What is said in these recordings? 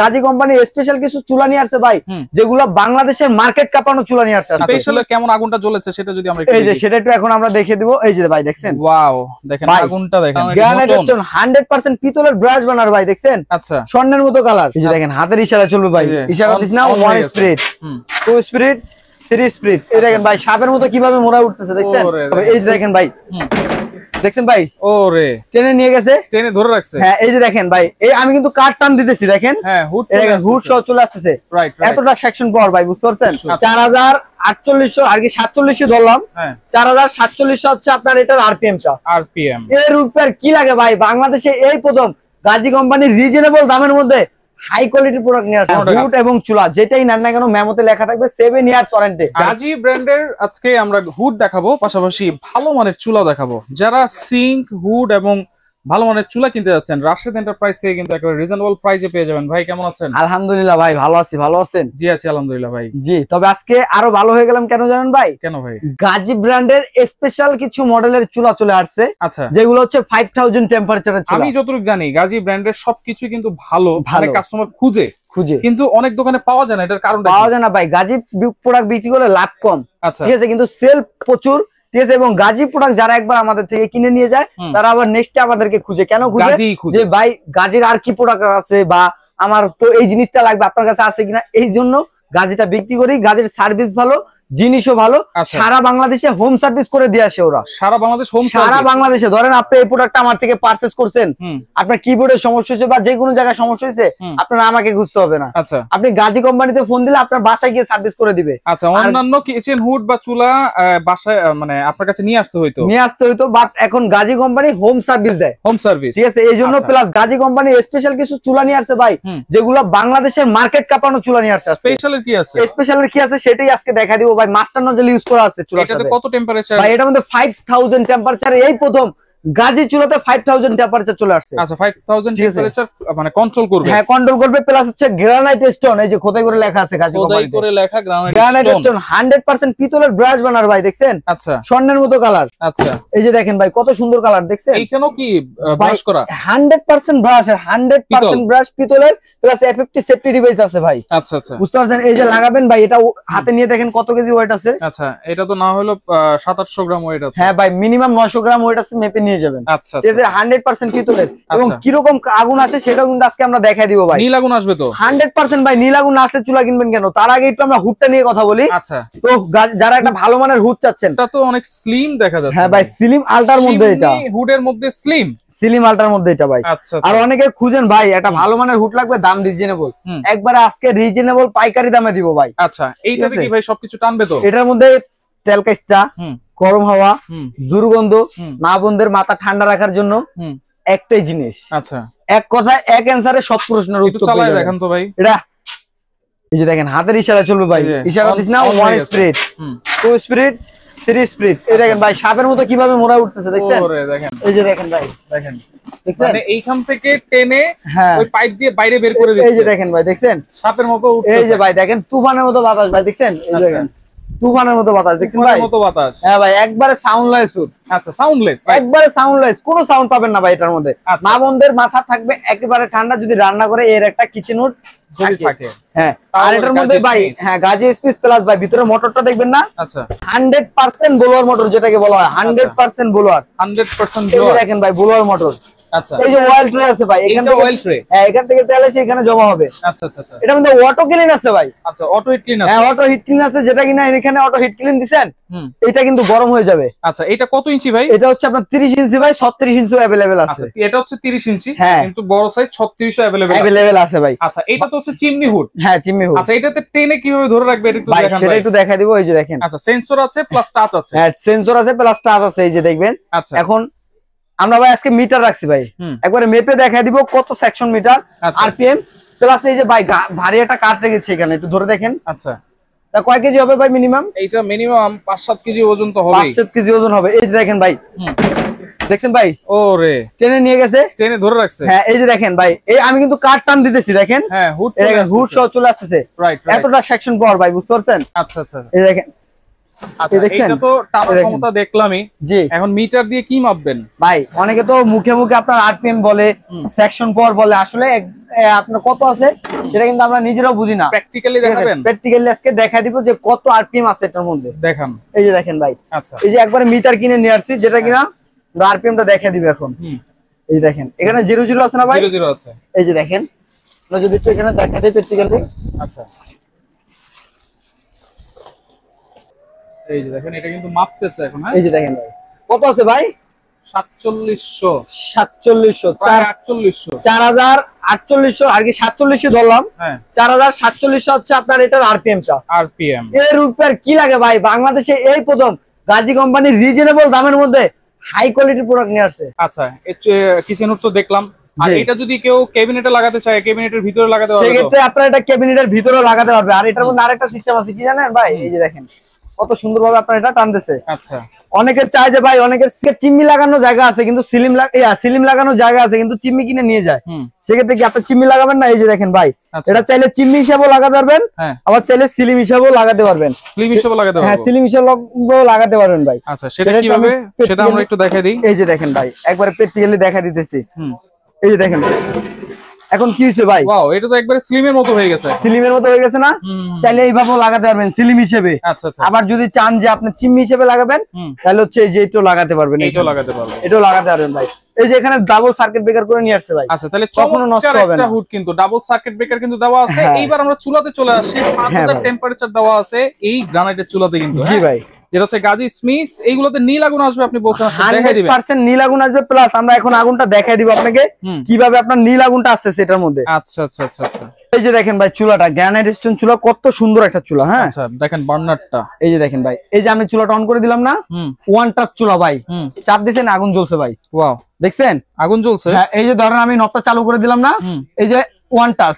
Gazi company special কিছু চুলা নিয়ে আসছে ভাই, যেগুলো বাংলাদেশের মার্কেট কাঁপানো চুলা নিয়ে আসছে। স্পেশাল কেমন আগুনটা জ্বলেছে সেটা যদি আমরা এই যে সেটা একটু এখন আমরা দেখিয়ে দিব। এই যে ভাই দেখছেন, ওয়াও দেখেন আগুনটা দেখেন, গ্রানাইট স্টোন 100% পিতলের ব্রাশ বানার ভাই, দেখছেন আচ্ছা স্বর্ণের মতো কালার। এই যে দেখেন হাতের ইশারা চলবে ভাই, ইশারা দিস না 1 স্পিরিট 2 স্পিরিট 3 স্পিরিট। এই দেখেন ভাই সাপের মতো কিভাবে মোড়া উঠতেছে, দেখছেন। এই যে দেখেন ভাই, দেখছেন ভাই ওরে টেনে নিয়ে গেছে, টেনে ধরে রাখছে। হ্যাঁ এই যে দেখেন ভাই, এই আমি কিন্তু কাট টান দিতেছি, দেখেন হ্যাঁ হুড সহ চলে আসতেছে। এতটা সেকশন পাওয়ার ভাই, বুঝতে পারছেন। 4048 আর কি 47 ধরলাম, 4047 হচ্ছে আপনার এটার আরপিএম টা। আরপিএম এর উপর কি লাগে ভাই, বাংলাদেশে এই প্রথম গাজী কোম্পানির রিজনেবল দামের মধ্যে হাই কোয়ালিটি প্রোডাক্ট নিয়ে আসছে। হুড এবং চুলা যেটাই নেন না কেন মেমোতে লেখা থাকবে 7 ইয়ার্স ওয়ারেন্টি। গাজী ব্র্যান্ডের আজকে আমরা হুড দেখাবো, পাশাপাশি ভালো মানের চুলা দেখাবো। যারা সিঙ্ক হুড এবং ভালো মানের চুলা কিনতে যাচ্ছেন রাশেদ এন্টারপ্রাইজ থেকে কিন্তু একেবারে রিজনেবল প্রাইসে পেয়ে যাবেন। ভাই কেমন আছেন? আলহামদুলিল্লাহ ভাই ভালো আছি, ভালো আছেন? জি আছি আলহামদুলিল্লাহ ভাই। জি, তবে আজকে আরো ভালো হয়ে গেলাম কেন জানেন ভাই? কেন ভাই? গাজী ব্র্যান্ডের স্পেশাল কিছু মডেলের চুলা চলে আসছে, আচ্ছা যেগুলো হচ্ছে 5000 টেম্পারেচারের চুলা। আমি যতটুকু জানি গাজী ব্র্যান্ডের সবকিছু কিন্তু ভালো, অনেক কাস্টমার খুঁজে কিন্তু অনেক দোকানে পাওয়া যায় না, এটার কারণটা পাওয়া যায় না ভাই। গাজী প্রোডাক্ট বিক্রি করলে লাভ কম, আচ্ছা ঠিক আছে, কিন্তু সেল প্রচুর, ঠিক আছে। এবং গাজী প্রোডাক্ট যারা একবার আমাদের থেকে কিনে নিয়ে যায় তারা আবার নেক্সট আমাদেরকে খুঁজে। কেন খুঁজে? যে ভাই গাজীর আর কি প্রোডাক্ট আছে, বা আমার তো এই জিনিসটা লাগবে, আপনার কাছে আছে কিনা, এই জন্য গাজীটা বিক্রি করি। গাজীর সার্ভিস ভালো, জিনিসও ভালো, সারা বাংলাদেশে হোম সার্ভিস করে দিয়ে আসে ওরা। সারা বাংলাদেশ হোম সার্ভিস, সারা বাংলাদেশে। ধরেন আপনি এই প্রোডাক্টটা আমার থেকে পারচেজ করছেন, আপনার কিবোর্ডের সমস্যা হয়েছে বা যে কোনো জায়গায় সমস্যা হয়েছে, আপনার আমাকে খুঁজতে হবে না। আচ্ছা আপনি গাজী কোম্পানিতে ফোন দিলে আপনার বাসায় গিয়ে সার্ভিস করে দিবে। আচ্ছা, অন্যান্য কিচেন হুড বা চুলা বাসায় মানে আপনার কাছে নিয়ে আসতে হইতো, বাট এখন গাজী কোম্পানি হোম সার্ভিস দেয়, হোম সার্ভিস, ঠিক আছে। এই জন্য প্লাস গাজী কোম্পানি স্পেশাল কিছু চুলা নিয়ে আসছে ভাই, যেগুলো বাংলাদেশের মার্কেট কাঁপানো চুলা নিয়ে আসছে। স্পেশালের কি আছে? স্পেশালের কি আছে সেটাই আজকে দেখা দিব ভাই। মাস্টার নজল ইউজ করা আছে চুলার সাথে। এটাতে কত টেম্পারেচার ভাই? এটার মধ্যে 5000 টেম্পারেচার, এই প্রথম গাজী চুলাতে 5000 টেম্পারেচার চলে আসছে। আচ্ছা 5000 টেম্পারেচার মানে কন্ট্রোল করবে? হ্যাঁ কন্ট্রোল করবে। প্লাস হচ্ছে গ্রানাইট স্টোন, এই যে খোদাই করে লেখা আছে গাজী কোম্পানি, খোদাই করে লেখা গ্রানাইট স্টোন 100% পিতলের ব্রাশ বানার ভাই, দেখছেন আচ্ছা স্বর্ণের মতো কালার। আচ্ছা এই যে দেখেন ভাই কত সুন্দর কালার, দেখছেন। এইখানেও কি ব্রাশ করা? 100% ব্রাশ, 100% ব্রাশ পিতলের, প্লাস এফএফটি সেফটি ডিভাইস আছে ভাই। আচ্ছা আচ্ছা বুঝতে পারছেন। এই যে লাগাবেন ভাই, এটা হাতে নিয়ে দেখেন কত কেজি ওয়েট আছে। আচ্ছা এটা তো না হলো 700-800 গ্রাম ওয়েট আছে। হ্যাঁ ভাই মিনিমাম 900 গ্রাম ওয়েট আছে, মেপে নিয়ে যাবেন। আচ্ছা ঠিক আছে 100% পিতলের। এবং কিরকম আগুন আসে সেটাও কিন্তু আজকে আমরা দেখাই দিব ভাই। নীল আগুন আসবে তো 100% ভাই। নীল আগুন আসলে চুলা কিনবেন কেন, তার আগে একটু আমরা হুডটা নিয়ে কথা বলি। আচ্ছা তো যারা একটা ভালো মানের হুড চাচ্ছেন, এটা তো অনেক স্লিম দেখা যাচ্ছে। হ্যাঁ ভাই স্লিম আল্টার মধ্যে, এটা হুডের মধ্যে স্লিম আল্টার মধ্যে এটা ভাই। আচ্ছা আর অনেকে খুঁজেন ভাই একটা ভালো মানের হুড লাগবে, দাম রিজনেবল, একবারে আজকে রিজনেবল পাইকারি দামে দিব ভাই। আচ্ছা এইটাতে কি ভাই সবকিছু টানবে তো? এটার মধ্যে তেল কাইচা, গরম হাওয়া, দুর্গন্ধ, মা বোনদের মাথা ঠান্ডা রাখার জন্য একটাই জিনিস। আচ্ছা এক কথায় এক অ্যানসারে সব প্রশ্নের উত্তর চালাই দেখেন তো ভাই। এটা এই যে দেখেন হাতের ইশারা চলবে ভাই, ইশারা দিস না 1 স্পিরিট 2 স্পিরিট 3 স্পিরিট। এই দেখেন ভাই সাপের মতো কিভাবে মোড়া উঠতেছে, দেখছেন। এই যে দেখেন ভাই, দেখেন মানে এইখান থেকে টেনে ওই পাইপ দিয়ে বাইরে বের করে দিচ্ছে। এই যে দেখেন ভাই, দেখছেন সাপের মতো উঠতেছে। এই যে ভাই দেখেন তুফানের মতো বাতাস ভাই, দেখছেন। এই দেখেন তুফানের মতো বাতাস, দেখছেন ভাই, মতো বাতাস। হ্যাঁ ভাই একবারে সাউন্ডলেস। আচ্ছা সাউন্ডলেস, একবারে সাউন্ডলেস, কোনো সাউন্ড পাবেন না ভাই এটার মধ্যে। মা বোনদের মাথা থাকবে একেবারে ঠান্ডা, যদি রান্না করে এর একটা কিচেন হুড থাকে। হ্যাঁ আর এটার মধ্যে ভাই হ্যাঁ গাজী স্পেস প্লাস ভাই, ভিতরে মোটরটা দেখবেন না। আচ্ছা 100% ব্লোয়ার মোটর, যেটাকে বলা হয় 100% ব্লোয়ার, 100% ব্লোয়ার। দেখেন ভাই ব্লোয়ার মোটর। আচ্ছা এই যে অয়েল ট্রে আছে ভাই, এখান থেকে অয়েল ট্রে, হ্যাঁ এখান থেকে তেল এসে এখানে জমা হবে। আচ্ছা আচ্ছা আচ্ছা এটার মধ্যে অটো ক্লিন আছে ভাই। আচ্ছা অটো হিট ক্লিন আছে। হ্যাঁ অটো হিট ক্লিন আছে, যেটা কিনা এখানে অটো হিট ক্লিন দিবেন, এটা কিন্তু গরম হয়ে যাবে। আচ্ছা এটা কত ইঞ্চি ভাই? এটা হচ্ছে আপনার 30 ইঞ্চি ভাই, 36 ইঞ্চি अवेलेबल আছে। এটা হচ্ছে 30 ইঞ্চি, কিন্তু বড় সাইজ 36 अवेलेबल আছে ভাই। আচ্ছা এটা তো হচ্ছে চিমনি হুড। হ্যাঁ চিমনি হুড। আচ্ছা এটাতে টেনে কিভাবে ধরে রাখবে এটা একটু দেখান ভাই। সেটা একটু দেখাই দিব। এই যে দেখেন, আচ্ছা সেন্সর আছে প্লাস টাচ আছে। হ্যাঁ সেন্সর আছে প্লাস টাচ আছে, এই যে দেখবেন। আচ্ছা এখন আমরা ভাই আজকে মিটার রাখছি ভাই, একবারে মেপে দেখাই দিব কত সেকশন মিটার, আরপিএম প্লাস এই যে ভাই ভারী একটা কাট রেখেছে এখানে, একটু ধরে দেখেন। আচ্ছা তা কয় কেজি হবে ভাই মিনিমাম? এইটা মিনিমাম 5-7 কেজি ওজন তো হবে। 5-7 কেজি ওজন হবে। এই যে দেখেন ভাই, দেখছেন ভাই ওরে টেনে নিয়ে গেছে, টেনে ধরে রাখছে। হ্যাঁ এই যে দেখেন ভাই, এই আমি কিন্তু কাট টান দিতেছি, দেখেন। হ্যাঁ হুড সহ চলে আসতেছে। এতটা সেকশন পাওয়ার ভাই, বুঝতে পারছেন। আচ্ছা আচ্ছা এই দেখেন আচ্ছা এটা তো টানার ক্ষমতা দেখলামই, জি এখন মিটার দিয়ে কি মাপবেন ভাই? অনেকে তো মুখে মুখে আপনার আরপিএম বলে, সেকশন পাওয়ার বলে, আসলে আপনার কত আছে সেটা কিন্তু আমরা নিজেরাও বুঝি না। প্র্যাকটিক্যালি দেখাবেন? প্র্যাকটিক্যালি আজকে দেখাই দিব যে কত আরপিএম আছে এটার মধ্যে। দেখান। এই যে দেখেন ভাই, আচ্ছা এই যে একবারে মিটার কিনে নিয়ে আসছি, যেটা কিনা আরপিএমটা দেখাই দিব এখন। এই দেখেন এখানে 00 আছে না ভাই? 00 আছে। এই যে দেখেন, আমরা যদি একটু এখানে দেখাই দিই প্র্যাকটিক্যালি। আচ্ছা এই যে দেখেন এটা কিন্তু মাপতেছে এখন। হ্যাঁ এই যে দেখেন ভাই কত আছে ভাই? 4700 4700 4800 আর কি 4700 ধরলাম। হ্যাঁ 4700 হচ্ছে আপনার এটার আরপিএম টা। আরপিএম এর উপর কি লাগে ভাই? বাংলাদেশে এই প্রথম গাজী কোম্পানি রিজনেবল দামের মধ্যে হাই কোয়ালিটির প্রোডাক্ট নিয়ে আসছে। আচ্ছা কিচেন তো দেখলাম, আর এটা যদি কেউ ক্যাবিনেটে লাগাতে চায়, ক্যাবিনেটের ভিতরে লাগাতে পারবে? সেক্ষেত্রে আপনারা এটা ক্যাবিনেটের ভিতরে লাগাতে পারবে। আর এটার মধ্যে আরেকটা সিস্টেম আছে কি জানেন ভাই? এই যে দেখেন কত সুন্দরভাবে আপনার এটা টানতেছে। আচ্ছা অনেকের চাই যে ভাই, অনেকের চিমনি লাগানোর জায়গা আছে কিন্তু সিলিম লাগানোর জায়গা আছে কিন্তু চিমনি কিনে নিয়ে যায়, সেক্ষেত্রে কি আপনি চিমনি লাগাবেন না? এই যে দেখেন ভাই, এটা চাইলে চিমনি হিসাবেও লাগাতে পারবেন, আবার চাইলে সিলিম হিসাবেও লাগাতে পারবেন। সিলিম হিসাবে লাগাতে পারবেন? হ্যাঁ সিলিম হিসাবেও লাগাতে পারবেন ভাই। আচ্ছা সেটা কিভাবে সেটা আমরা একটু দেখাই দিই। এই যে দেখেন ভাই, একবারে প্র্যাকটিক্যালি দেখা দিতেছি। এই যে দেখেন এখন কি হইছে ভাই? ওয়াও এটা তো একবারে স্লিমের মতো হয়ে গেছে। স্লিমের মতো হয়ে গেছে না? চাইলে এইভাবেও লাগাতে পারবেন স্লিম হিসেবে। আচ্ছা আচ্ছা। আবার যদি চান যে আপনি চিমনি হিসেবে লাগাবেন তাহলে হচ্ছে এই যে এটাও লাগাতে পারবেন। এইটাও লাগাতে পারবেন, এটাও লাগাতে পারবেন ভাই। এই যে এখানে ডাবল সার্কিট ব্রেকার করে নিয়ে আসছে ভাই। আচ্ছা তাহলে কখনো নষ্ট হবে না। হুড কিন্তু ডাবল সার্কিট ব্রেকার কিন্তু দেওয়া আছে। এইবার আমরা চুলাতে চলে আসি। 5000 টেম্পারেচার দেওয়া আছে এই গ্রানাইটের চুলাতে কিন্তু। জি ভাই, যেটা হচ্ছে গাজী স্মিথ, এইগুলোতে নীল আগুন আসবে আপনি বলছেন, দেখাই দিবেন? 100% নীল আগুন আসবে, প্লাস আমরা এখন আগুনটা দেখাই দিব আপনাকে কিভাবে আপনার নীল আগুনটা আসতেছে এটার মধ্যে। আচ্ছা আচ্ছা আচ্ছা আচ্ছা। এই যে দেখেন ভাই চুলাটা গ্রানাইট স্টোন চুলা, কত সুন্দর একটা চুলা। হ্যাঁ আচ্ছা দেখেন বার্নারটা। এই যে দেখেন ভাই, এই যে আমি চুলাটা অন করে দিলাম না, ওয়ান টাচ চুলা ভাই, চাপ দিয়েছেন আগুন জ্বলছে ভাই। ওয়াও দেখছেন আগুন জ্বলছে। হ্যাঁ এই যে ধরেন আমি নবটা চালু করে দিলাম না, এই যে ওয়ান টাচ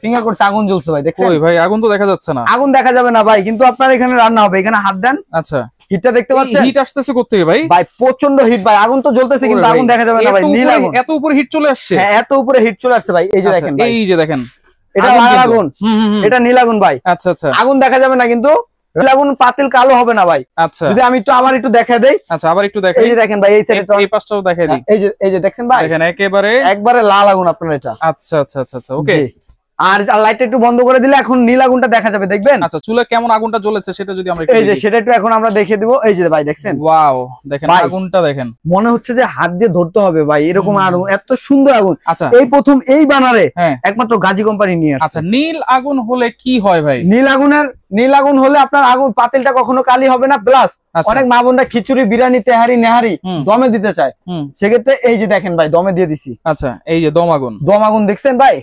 ফিঙ্গার করছে আগুন জ্বলছে ভাই। দেখছেন? ওই ভাই আগুন তো দেখা যাচ্ছে না। আগুন দেখা যাবে না ভাই, কিন্তু আপনার এখানে রান্না হবে, এখানে হাত দেন। আচ্ছা হিটটা দেখতে পাচ্ছেন? হিট আসতেছে কোথা থেকে ভাই? ভাই প্রচন্ড হিট ভাই, আগুন তো জ্বলতেছে কিন্তু আগুন দেখা যাবে না ভাই। নীল আগুন, এত উপরে হিট চলে আসছে। হ্যাঁ এত উপরে হিট চলে আসছে ভাই। এই যে দেখেন ভাই, এই যে দেখেন এটা লাল আগুন, এটা নীল আগুন ভাই। আচ্ছা আচ্ছা, আগুন দেখা যাবে না কিন্তু নীল আগুন পাতিল কালো হবে না ভাই। আচ্ছা যদি আমি একটু আবার একটু দেখাই দেই। আচ্ছা আবার একটু দেখাই। এই যে দেখেন ভাই, এই সাইডটা এই পাশটাও দেখাই দিই। এই যে দেখছেন ভাই, দেখেন একবারে লাল আগুন আপনার এটা। আচ্ছা আচ্ছা আচ্ছা আচ্ছা ওকে। আর লাইটটা একটু বন্ধ করে দিলে এখন নীল আগুনটা দেখা যাবে, দেখবেন? আচ্ছা চুলা কেমন আগুনটা জ্বলেছে সেটা যদি আমরা এই যে সেটা একটু এখন আমরা দেখিয়ে দিব। এই যে ভাই দেখছেন? ওয়াও দেখেন আগুনটা দেখেন, মনে হচ্ছে যে হাত দিয়ে ধরতে হবে ভাই, এরকম আগুন, এত সুন্দর আগুন। আচ্ছা এই প্রথম এই বানারে একমাত্র গাজী কোম্পানি নিয়ে আসছে। আচ্ছা নীল আগুন হলে কি হয় ভাই? নীল আগুন হলে আপনার আগুন পাতিলটা কখনো কালি হবে না, প্লাস অনেক মা বোনরা খিচুড়ি বিরিয়ানি তেহারি নেহারি দমে দিতে চায়, সেক্ষেত্রে এই যে দেখেন ভাই দমে দিয়ে দিছি। আচ্ছা এই যে দম আগুন দেখছেন ভাই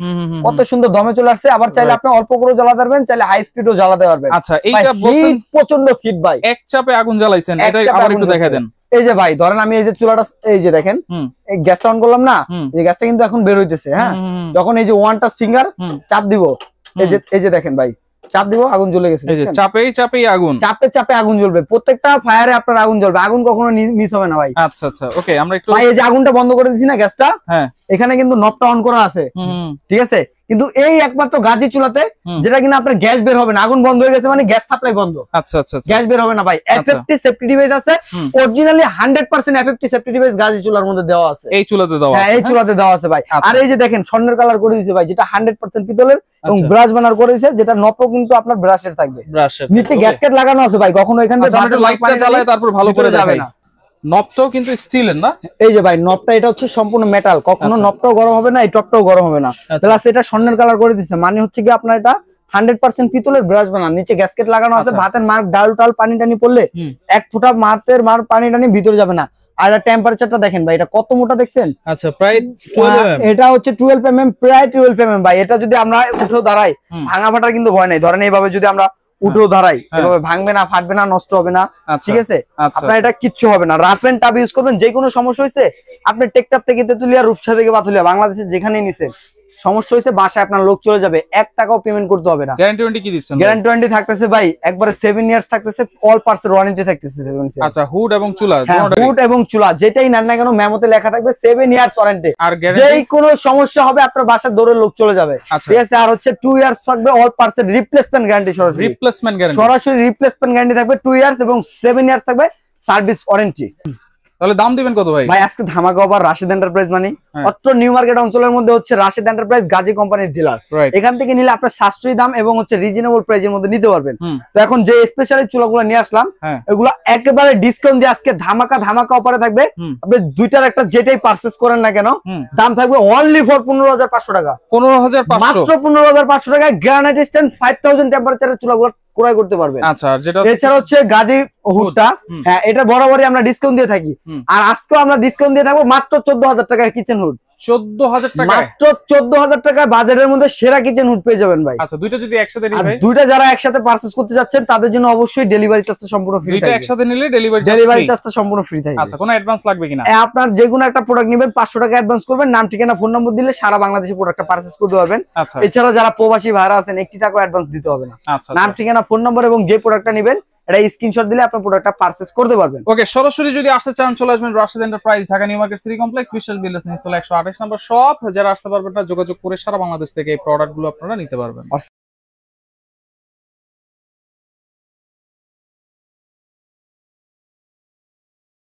কত সুন্দর দমে চলে আসছে। আবার চাইলে আপনি অল্প করে জ্বালাতে পারবেন, চাইলে হাই স্পিডও জ্বালাতে পারবেন। আচ্ছা এইটা বলছেন প্রচন্ড হিট ভাই, এক চাপে আগুন জ্বালাইছেন, এটা আবার একটু দেখাই দেন। এই যে ভাই ধরেন আমি এই যে চুলাটা এই যে দেখেন এই গ্যাসটা অন করলাম না, এই গ্যাসটা কিন্তু এখন বের হইতেছে। হ্যাঁ যখন এই যে ওয়ান টাচ ফিঙ্গার চাপ দিব, এই যে দেখেন ভাই চাপ দিব আগুন জ্বলে গেছে। এই যে চাপেই আগুন, চাপে আগুন জ্বলবে, প্রত্যেকটা ফায়ারে আপনার আগুন জ্বলবে, আগুন কখনো মিস হবে না ভাই। আচ্ছা আচ্ছা ওকে। আমরা একটু ভাই এই যে আগুনটা বন্ধ করে দিছি না গ্যাসটা, হ্যাঁ এখানে কিন্তু নবটা অন করা আছে, ঠিক আছে? কিন্তু এই একমাত্র গাজী চুলাতে যেটা কিনা আপনার গ্যাস বের হবে না, আগুন বন্ধ হয়ে গেছে মানে গ্যাস সাপ্লাই বন্ধ। আচ্ছা আচ্ছা গ্যাস বের হবে না ভাই। এফএফটি সেফটি ডিভাইস আছে, originally 100% FFT safety device Gazi চুলার মধ্যে দেওয়া আছে। এই চুলাতে দেওয়া আছে? হ্যাঁ এই চুলাতে দেওয়া আছে ভাই। আর এই যে দেখেন স্বর্ণের কালার করে দিয়েছে ভাই, যেটা 100% পিতলের এবং ব্রাশ বানার করে দিয়েছে, যেটা নবও কিন্তু আপনার ব্রাশের থাকবে, নিচে গ্যাসকেট লাগানো আছে ভাই। কখনো এখান থেকে লাইটটা জ্বালায় তারপর ভালো করে যাবে না। নবটাও কিন্তু স্টিলের না? এই যে ভাই নবটা এটা হচ্ছে সম্পূর্ণ মেটাল, কখনো নবটাও গরম হবে না, এই টপটাও গরম হবে না। প্লাস এটা স্বর্ণের কালার করে দিচ্ছে, মানে হচ্ছে কি আপনার এটা 100% পিতলের ব্রাশ বানান, নিচে গ্যাসকেট লাগানো আছে। ভাতের মার ডাল টাল পানি টানি পড়লে এক ফুটা মার পানি টানি ভিতরে যাবে না। আর টেম্পারেচারটা দেখেন ভাই, এটা কত মোটা দেখছেন? আচ্ছা প্রায় 12 mm, এটা হচ্ছে 12 mm, প্রায় 12 mm ভাই। এটা যদি আমরা উঠেও দাঁড়াই ভাঙা ফাটার কিন্তু ভয় নাই। ধরেন এইভাবে যদি আমরা উঠেও দাঁড়াই, এভাবে ভাঙবে না, ফাটবে না, নষ্ট হবে না, ঠিক আছে? আপনার এটা কিচ্ছু হবে না। রাফ এন্ড টাফ ইউজ করবেন, যে কোনো সমস্যা হয়েছে আপনি টেকটাপ থেকে তেতুলিয়া, রূপসা থেকে পাতুলিয়া, বাংলাদেশের যেখানেই নিছেন সমস্যা হয়েছে বাসায় আপনার লোক চলে যাবে, 1 টাকাও পেমেন্ট করতে হবে না। গ্যারান্টি ওয়ারেন্টি কি দিচ্ছেন? গ্যারান্টি ওয়ারেন্টি থাকতেছে ভাই একবারে 7 ইয়ার্স থাকতেছে, অল পার্টস এর ওয়ারেন্টি থাকতেছে 7 ইয়ার্স। আচ্ছা, হুড এবং চুলা, হুড এবং চুলা যেটাই নেন না কেন মেমোতে লেখা থাকবে 7 ইয়ার্স ওয়ারেন্টি। আর যেই কোনো সমস্যা হবে আপনার বাসার দৌড়ে লোক চলে যাবে, ঠিক আছে। আর হচ্ছে 2 ইয়ার্স থাকবে অল পার্টস এর রিপ্লেসমেন্ট গ্যারান্টি, সরাসরি রিপ্লেসমেন্ট গ্যারান্টি থাকবে 2 ইয়ার্স, এবং 7 ইয়ার্স থাকবে সার্ভিস ওয়ারেন্টি। তাহলে দাম দিবেন কত ভাই? ভাই আজকে ধামাকা অফার রাশিদ এন্টারপ্রাইজ মানে অত্র নিউ মার্কেট অঞ্চলের মধ্যে হচ্ছে রাশিদ এন্টারপ্রাইজ গাজী কোম্পানির ডিলার। এখান থেকে নিলে আপনার সাশ্রয়ী দাম এবং হচ্ছে রিজনেবল প্রাইসের মধ্যে নিতে পারবেন। তো এখন যে স্পেশালি চুলাগুলো নিয়ে আসলাম এগুলো একেবারে ডিসকাউন্ট দিয়ে আজকে ধামাকা অফারে থাকবে। আপনি দুইটার একটা যেটাই পারচেজ করেন না কেন দাম থাকবে অনলি ফর 15,500 টাকা। 15,500 মাত্র 15,500 টাকায় গ্রানাইট স্ট্যান্ড 5000 টেম্পারেচারের চুলাগুলো ক্রয় করতে পারবেন। আচ্ছা, যেটা এছাড়া হচ্ছে গাজী হুডটা, হ্যাঁ এটা বরাবরই আমরা ডিসকাউন্ট দিয়ে থাকি, আর আজকেও আমরা ডিসকাউন্ট দিয়ে থাকবো মাত্র 14,000 টাকায় কিচেন হুড। 14,000 টাকা, মাত্র 14,000 টাকায় বাজারের মধ্যে সেরা কিচেন হুড পেয়ে যাবেন ভাই। আচ্ছা, দুইটা যদি একসাথে নিই ভাই, দুইটা যারা একসাথে পারচেজ করতে যাচ্ছেন তাদের জন্য অবশ্যই ডেলিভারি চার্জটা সম্পূর্ণ ফ্রি থাকবে। দুইটা একসাথে নিলে ডেলিভারি চার্জটা সম্পূর্ণ ফ্রি থাকবে। আচ্ছা, কোনো অ্যাডভান্স লাগবে কিনা? আপনার যে কোনো একটা প্রোডাক্ট নেবেন 500 টাকা অ্যাডভান্স করবেন, নাম ঠিকানা ফোন নম্বর দিলে সারা বাংলাদেশে প্রোডাক্টটা পারচেজ করতে পারবেন। আচ্ছা, এছাড়া যারা প্রবাসী ভাইরা আছেন 1 টাকা অ্যাডভান্স দিতে হবে না। আচ্ছা, নাম ঠিকানা ফোন নম্বর এবং যে প্রোডাক্টটা নেবেন এটা স্ক্রিনশট দিলে আপনি প্রোডাক্টটা পারচেজ করতে পারবেন। ওকে, সরাসরি যদি আসতে চান চলে আসবেন Rashid enterprise, Dhaka new market city complex, বিশ্বাস বিল্ডার্স, 128 নম্বর শপ। যারা আসতে পারবেন না যোগাযোগ করে সারা বাংলাদেশ থেকে এই প্রোডাক্টগুলো আপনারা নিতে পারবেন।